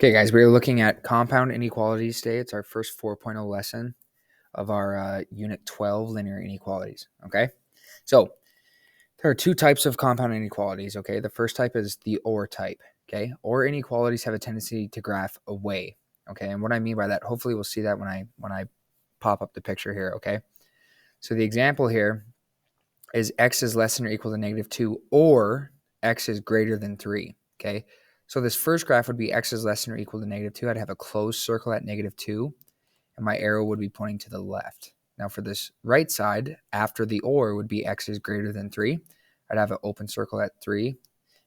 Okay, guys, we're looking at compound inequalities today. It's our first 4.0 lesson of our Unit 12 linear inequalities, okay? So there are two types of compound inequalities, okay? The first type is the OR type, okay? OR inequalities have a tendency to graph away, okay? And what I mean by that, hopefully we'll see that when I pop up the picture here, okay? So the example here is x is less than or equal to -2 or x is greater than 3, okay? So this first graph would be x is less than or equal to -2. I'd have a closed circle at -2, and my arrow would be pointing to the left. Now for this right side, after the OR would be x is greater than 3. I'd have an open circle at 3,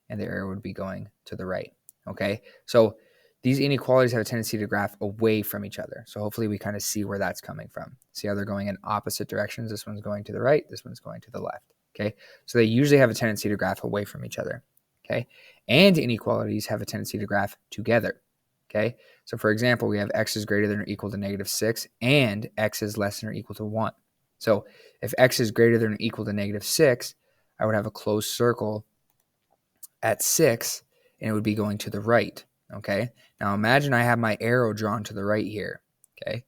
and the arrow would be going to the right, okay? So these inequalities have a tendency to graph away from each other. So hopefully we kind of see where that's coming from. See how they're going in opposite directions? This one's going to the right, this one's going to the left, okay? So they usually have a tendency to graph away from each other, okay? And inequalities have a tendency to graph together, okay? So for example, we have x is greater than or equal to -6 and x is less than or equal to 1. So if x is greater than or equal to -6, I would have a closed circle at 6, and it would be going to the right, okay? Now imagine I have my arrow drawn to the right here, okay?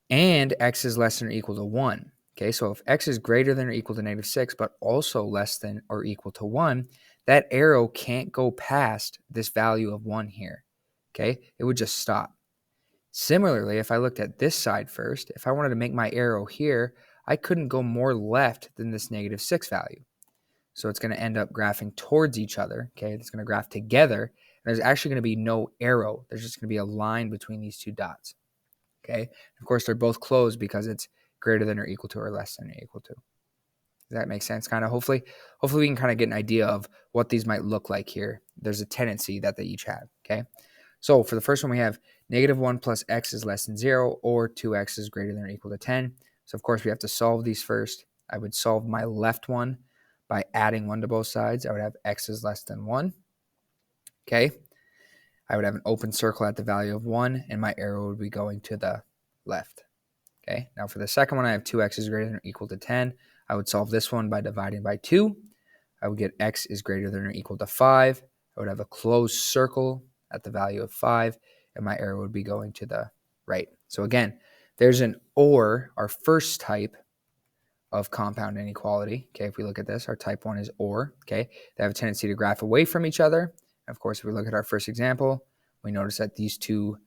And x is less than or equal to 1, okay? So if x is greater than or equal to -6, but also less than or equal to 1, that arrow can't go past this value of 1 here, okay? It would just stop. Similarly, if I looked at this side first, if I wanted to make my arrow here, I couldn't go more left than this -6 value. So it's going to end up graphing towards each other, okay? It's going to graph together. And there's actually going to be no arrow. There's just going to be a line between these two dots, okay? Of course, they're both closed because it's greater than or equal to or less than or equal to. Does that make sense? Kind of. Hopefully we can kind of get an idea of what these might look like here. There's a tendency that they each have, okay? So for the first one, we have -1 plus x is less than 0 or 2x is greater than or equal to 10. So of course, we have to solve these first. I would solve my left one by adding 1 to both sides. I would have x is less than 1, okay? I would have an open circle at the value of 1, and my arrow would be going to the left, okay? Now for the second one, I have 2x is greater than or equal to 10. I would solve this one by dividing by 2. I would get x is greater than or equal to 5. I would have a closed circle at the value of 5, and my arrow would be going to the right. So again, there's an OR, our first type of compound inequality. Okay, if we look at this, our type 1 is OR. Okay, they have a tendency to graph away from each other. Of course, if we look at our first example, we notice that these two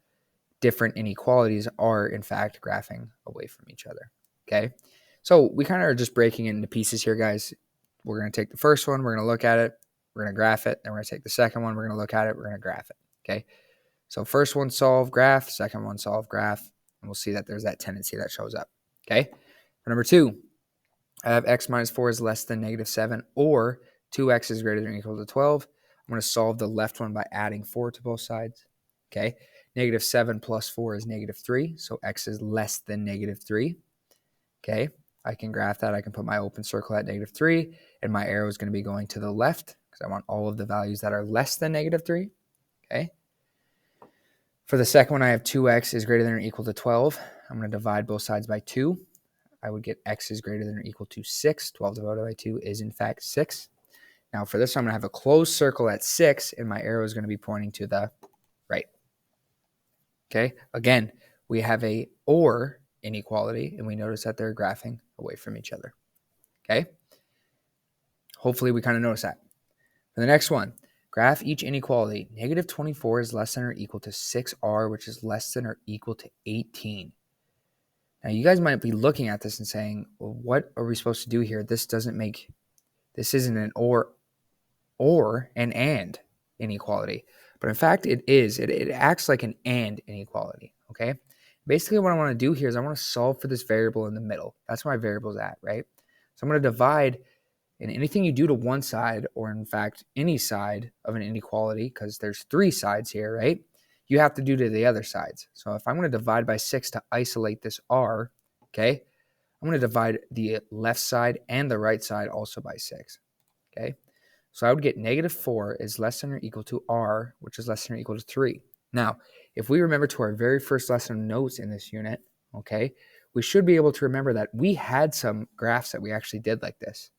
different inequalities are in fact graphing away from each other. Okay, so we kind of are just breaking it into pieces here, guys. We're going to take the first one, we're going to look at it, we're going to graph it. Then we're going to take the second one, we're going to look at it, we're going to graph it. Okay, so first one solve graph, second one solve graph, and we'll see that there's that tendency that shows up. Okay, for number 2, I have x minus 4 is less than -7 or 2x is greater than or equal to 12. I'm going to solve the left one by adding 4 to both sides. Okay, -7 plus 4 is -3, so x is less than -3. Okay, I can graph that. I can put my open circle at -3, and my arrow is going to be going to the left because I want all of the values that are less than -3. Okay. For the second one, I have 2x is greater than or equal to 12. I'm going to divide both sides by 2. I would get x is greater than or equal to 6. 12 divided by 2 is in fact 6. Now for this one, I'm going to have a closed circle at 6, and my arrow is going to be pointing to the right. Okay, again, we have a OR inequality, and we notice that they're graphing away from each other. Okay, hopefully we kind of notice that. For the next one, graph each inequality. -24 is less than or equal to 6r, which is less than or equal to 18. Now, you guys might be looking at this and saying, well, what are we supposed to do here? This isn't an or an and inequality. But in fact, it is. It acts like an and inequality, okay? Basically, what I want to do here is I want to solve for this variable in the middle. That's where my variable's at, right? So I'm going to divide, and anything you do to one side, or in fact, any side of an inequality, because there's 3 sides here, right? You have to do to the other sides. So if I'm going to divide by 6 to isolate this r, okay, I'm going to divide the left side and the right side also by 6, okay? So I would get -4 is less than or equal to r, which is less than or equal to 3. Now, if we remember to our very first lesson notes in this unit, okay, we should be able to remember that we had some graphs that we actually did like this.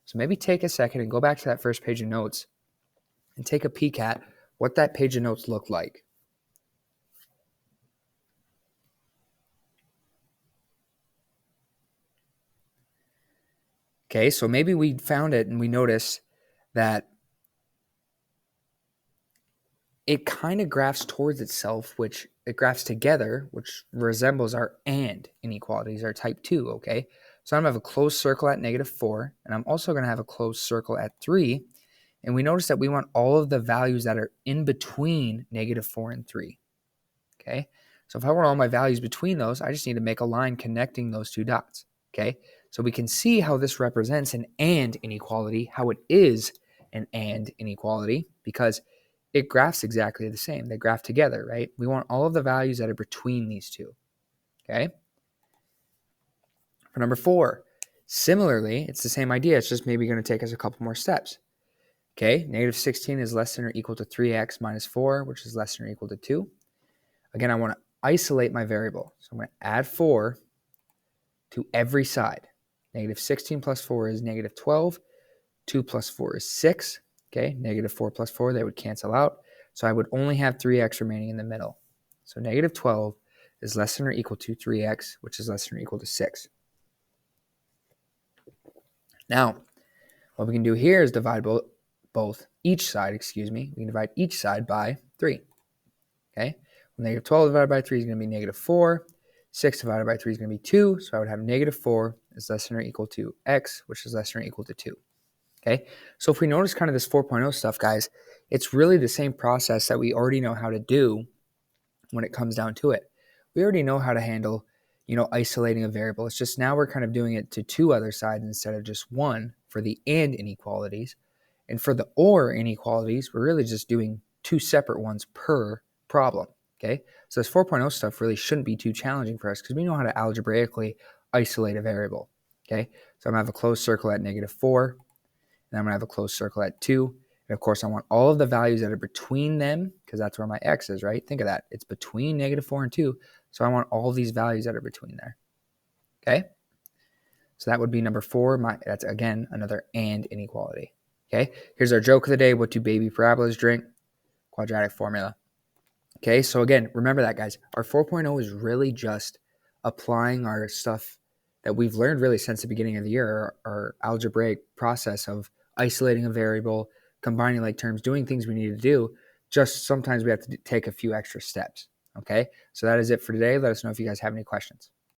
So maybe take a second and go back to that first page of notes and take a peek at what that page of notes looked like. Okay, so maybe we found it and we noticed that it kind of graphs towards itself, which it graphs together, which resembles our and inequalities, our type 2, okay? So I'm going to have a closed circle at -4, and I'm also going to have a closed circle at 3, and we notice that we want all of the values that are in between -4 and 3, okay? So if I want all my values between those, I just need to make a line connecting those two dots, okay? So we can see how this represents an and inequality, how it is an and inequality, because it graphs exactly the same. They graph together, right? We want all of the values that are between these two, okay? For number 4, similarly, it's the same idea. It's just maybe going to take us a couple more steps, okay? -16 is less than or equal to 3x minus 4, which is less than or equal to 2. Again, I want to isolate my variable. So I'm going to add 4 to every side. -16 plus 4 is -12. 2 plus 4 is 6. Okay, -4 plus 4, they would cancel out. So I would only have 3x remaining in the middle. So -12 is less than or equal to 3x, which is less than or equal to 6. Now, what we can do here is divide each side, we can divide each side by 3. Okay, well, -12 divided by 3 is going to be -4. 6 divided by 3 is going to be 2. So I would have -4 is less than or equal to x, which is less than or equal to 2. Okay, so if we notice kind of this 4.0 stuff, guys, it's really the same process that we already know how to do when it comes down to it. We already know how to handle, isolating a variable. It's just now we're kind of doing it to two other sides instead of just one for the and inequalities. And for the or inequalities, we're really just doing two separate ones per problem. Okay, so this 4.0 stuff really shouldn't be too challenging for us because we know how to algebraically isolate a variable. Okay, so I'm going to have a closed circle at -4. And I'm going to have a closed circle at 2. And of course, I want all of the values that are between them because that's where my x is, right? Think of that. It's between -4 and 2. So I want all these values that are between there. Okay? So that would be number 4. That's, again, another and inequality. Okay? Here's our joke of the day. What do baby parabolas drink? Quadratic formula. Okay? So again, remember that, guys. Our 4.0 is really just applying our stuff that we've learned really since the beginning of the year, our algebraic process of isolating a variable, combining like terms, doing things we need to do. Just sometimes we have to take a few extra steps. Okay, so that is it for today. Let us know if you guys have any questions.